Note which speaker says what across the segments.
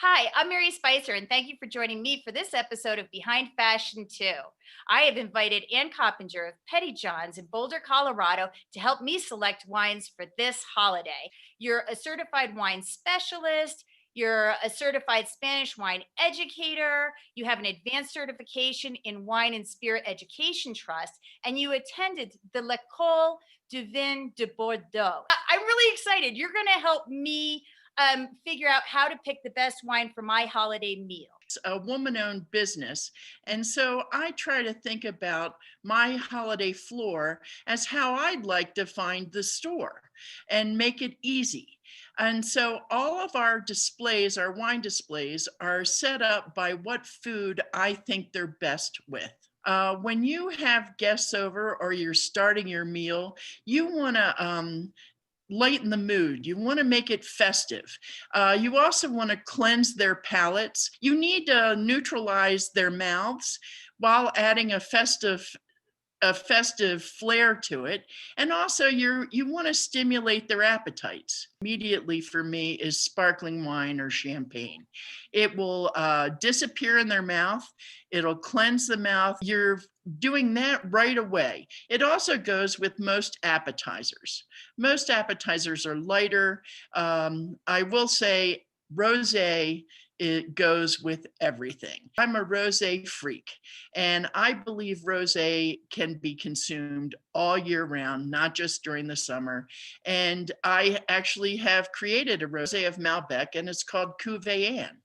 Speaker 1: Hi, I'm Mary Spicer, and thank you for joining me for this episode of Behind Fashion 2. I have invited Ann Coppinger of Pettyjohns in Boulder, Colorado, to help me select wines for this holiday. You're a certified wine specialist, you're a certified Spanish wine educator, you have an advanced certification in Wine and Spirit Education Trust, and you attended the L'École du Vin de Bordeaux. I'm really excited. You're going to help me figure out how to pick the best wine for my holiday meal.
Speaker 2: It's a woman-owned business. And so I try to think about my holiday floor as how I'd like to find the store and make it easy. And so all of our displays, our wine displays, are set up by what food I think they're best with. When you have guests over or you're starting your meal, you want to lighten the mood. You want to make it festive. You also want to cleanse their palates. You need to neutralize their mouths while adding a festive flair to it. And also you want to stimulate their appetites. Immediately for me is sparkling wine or champagne. It will disappear in their mouth. It'll cleanse the mouth. You're doing that right away. It also goes with most appetizers. Most appetizers are lighter. I will say rosé, it goes with everything. I'm a rosé freak, and I believe rosé can be consumed all year round, not just during the summer. And I actually have created a rosé of Malbec, and it's called Cuvee Ann.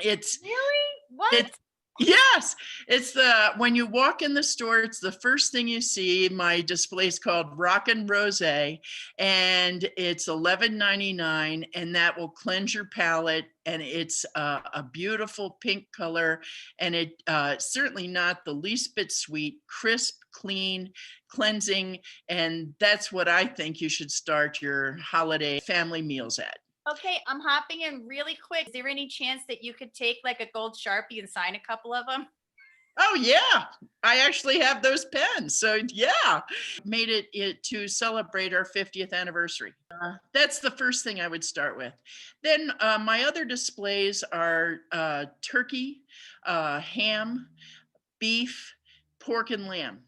Speaker 2: It's
Speaker 1: Really? What?
Speaker 2: it's yes, it's the when you walk in the store, it's the first thing you see. My display is called Rockin' Rosé, and it's $11.99, and that will cleanse your palate. And it's a beautiful pink color, and it certainly not the least bit sweet, crisp, clean, cleansing, and that's what I think you should start your holiday family meals at.
Speaker 1: Okay, I'm hopping in really quick. Is there any chance that you could take like a gold Sharpie and sign a couple of them?
Speaker 2: Oh yeah, I actually have those pens. So yeah, made it to celebrate our 50th anniversary. That's the first thing I would start with. Then my other displays are turkey, ham, beef, pork, and lamb.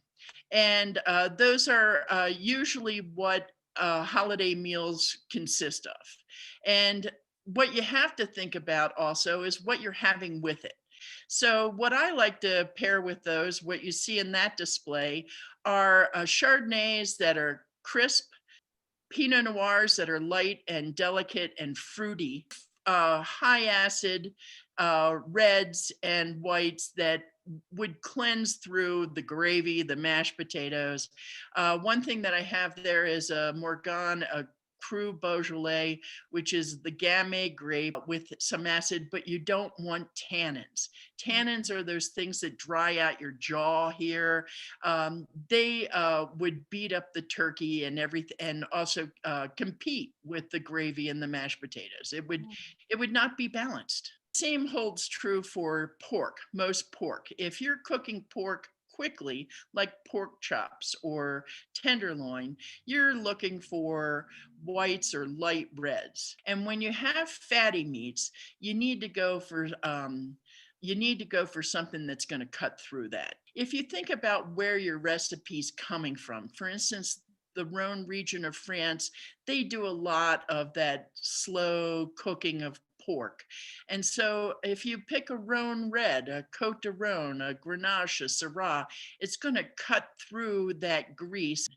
Speaker 2: And those are usually what holiday meals consist of. And what you have to think about also is what you're having with it. So, what I like to pair with those, what you see in that display, are Chardonnays that are crisp, Pinot Noirs that are light and delicate and fruity, high acid reds and whites that would cleanse through the gravy, the mashed potatoes. One thing that I have there is a Morgan, a Cru Beaujolais, which is the Gamay grape with some acid, but you don't want tannins. Tannins are those things that dry out your jaw here. They would beat up the turkey and everything, and also compete with the gravy and the mashed potatoes. It would not be balanced. Same holds true for pork, most pork. If you're cooking pork quickly, like pork chops or tenderloin, you're looking for whites or light reds. And when you have fatty meats, you need to go for something that's going to cut through that. If you think about where your recipe's coming from, for instance, the Rhone region of France, they do a lot of that slow cooking of pork. And so if you pick a Rhone red, a Côte de Rhone, a Grenache, a Syrah, it's going to cut through that grease.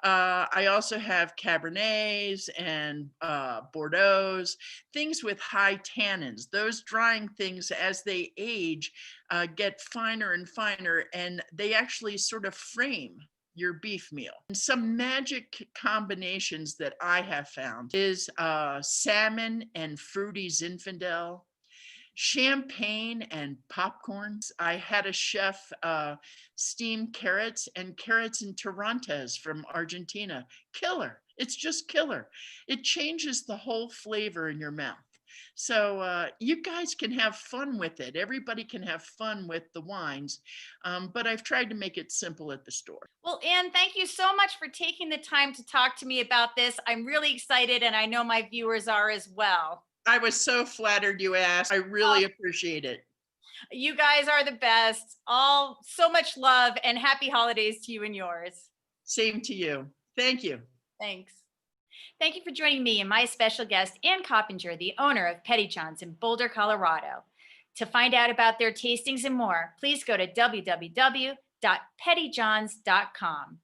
Speaker 2: I also have Cabernets and Bordeaux, things with high tannins. Those drying things, as they age, get finer and finer, and they actually sort of frame your beef meal. And some magic combinations that I have found is salmon and fruity Zinfandel, champagne and popcorns. I had a chef steam carrots and Torrontés from Argentina. Killer. It's just killer. It changes the whole flavor in your mouth. So you guys can have fun with it. Everybody can have fun with the wines, but I've tried to make it simple at the store.
Speaker 1: Well, Ann, thank you so much for taking the time to talk to me about this. I'm really excited, and I know my viewers are as well.
Speaker 2: I was so flattered you asked. I really appreciate it.
Speaker 1: You guys are the best. All so much love and happy holidays to you and yours.
Speaker 2: Same to you. Thank you.
Speaker 1: Thanks. Thank you for joining me and my special guest, Ann Coppinger, the owner of Pettyjohns in Boulder, Colorado. To find out about their tastings and more, please go to www.pettyjohns.com.